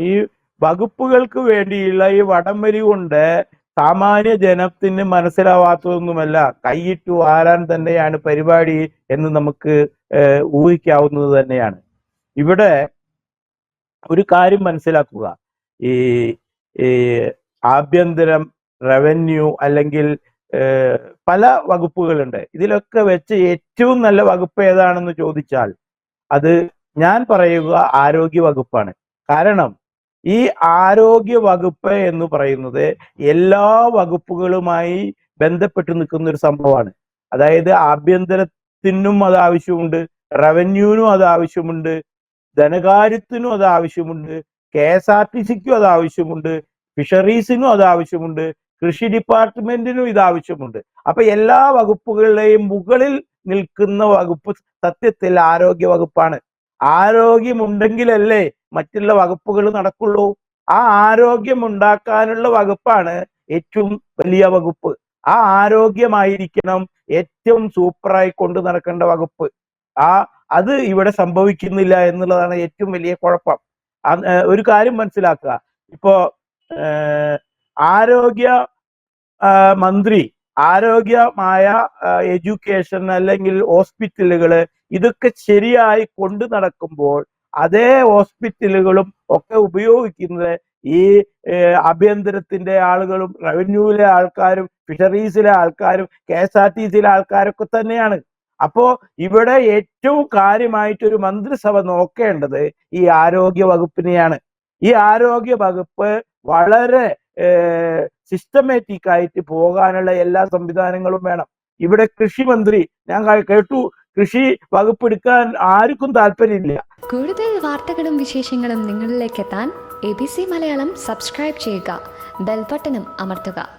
ഈ വകുപ്പുകൾക്ക് വേണ്ടിയുള്ള ഈ വടംവലി കൊണ്ട് സാമാന്യ ജനത്തിന് മനസ്സിലാവാത്തതൊന്നുമല്ല. കൈയിട്ടു ആരാൻ തന്നെയാണ് പരിപാടി എന്ന് നമുക്ക് ഊഹിക്കാവുന്നത് തന്നെയാണ്. ഇവിടെ ഒരു കാര്യം മനസ്സിലാക്കുക. ഈ ഈ ആഭ്യന്തരം, റവന്യൂ അല്ലെങ്കിൽ പല വകുപ്പുകളുണ്ട്. ഇതിലൊക്കെ വെച്ച് ഏറ്റവും നല്ല വകുപ്പ് ഏതാണെന്ന് ചോദിച്ചാൽ അത് ഞാൻ പറയുക ആരോഗ്യ വകുപ്പാണ്. കാരണം ഈ ആരോഗ്യ വകുപ്പ് എന്ന് പറയുന്നത് എല്ലാ വകുപ്പുകളുമായി ബന്ധപ്പെട്ട് നിൽക്കുന്ന ഒരു സംഭവമാണ്. അതായത് ആഭ്യന്തരത്തിനും അത് ആവശ്യമുണ്ട്, റവന്യൂവിനും അത് ആവശ്യമുണ്ട്, ധനകാര്യത്തിനും അത് ആവശ്യമുണ്ട്, KSRTCക്കും അത് ആവശ്യമുണ്ട്, ഫിഷറീസിനും അത് ആവശ്യമുണ്ട്, കൃഷി ഡിപ്പാർട്ട്മെന്റിനും ഇത് ആവശ്യമുണ്ട്. അപ്പൊ എല്ലാ വകുപ്പുകളുടെയും മുകളിൽ നിൽക്കുന്ന വകുപ്പ് സത്യത്തിൽ ആരോഗ്യ വകുപ്പാണ്. ആരോഗ്യമുണ്ടെങ്കിലല്ലേ മറ്റുള്ള വകുപ്പുകൾ നടക്കുള്ളൂ. ആ ആരോഗ്യം ഉണ്ടാക്കാനുള്ള വകുപ്പാണ് ഏറ്റവും വലിയ വകുപ്പ്. ആ ആരോഗ്യമായിരിക്കണം ഏറ്റവും സൂപ്പറായി കൊണ്ടു നടക്കേണ്ട വകുപ്പ്. അത് ഇവിടെ സംഭവിക്കുന്നില്ല എന്നുള്ളതാണ് ഏറ്റവും വലിയ കുഴപ്പം. ഒരു കാര്യം മനസ്സിലാക്കുക. ഇപ്പോ ആരോഗ്യ മന്ത്രി ആരോഗ്യമായ എഡ്യൂക്കേഷൻ അല്ലെങ്കിൽ ഹോസ്പിറ്റലുകള് ഇതൊക്കെ ശരിയായി കൊണ്ടു നടക്കുമ്പോൾ അതേ ഹോസ്പിറ്റലുകളും ഒക്കെ ഉപയോഗിക്കുന്നത് ഈ ആഭ്യന്തരത്തിന്റെ ആളുകളും റവന്യൂവിലെ ആൾക്കാരും ഫിഷറീസിലെ ആൾക്കാരും KSRTCയിലെ ആൾക്കാരൊക്കെ തന്നെയാണ്. അപ്പോ ഇവിടെ ഏറ്റവും കാര്യമായിട്ടൊരു മന്ത്രിസഭ നോക്കേണ്ടത് ഈ ആരോഗ്യ വകുപ്പിനെയാണ്. ഈ ആരോഗ്യ വകുപ്പ് വളരെ സിസ്റ്റമാറ്റിക് ആയിട്ട് പോകാനുള്ള എല്ലാ സംവിധാനങ്ങളും വേണം. ഇവിടെ കൃഷി മന്ത്രി ഞാൻ കേട്ടു കൃഷി വകുപ്പ് എടുക്കാൻ ആർക്കും താല്പര്യമില്ല. കൂടുതൽ വാർത്തകളും വിശേഷങ്ങളും നിങ്ങളിലേക്ക് എത്താൻ ABC മലയാളം സബ്സ്ക്രൈബ് ചെയ്യുക, ബെൽ ബട്ടണും അമർത്തുക.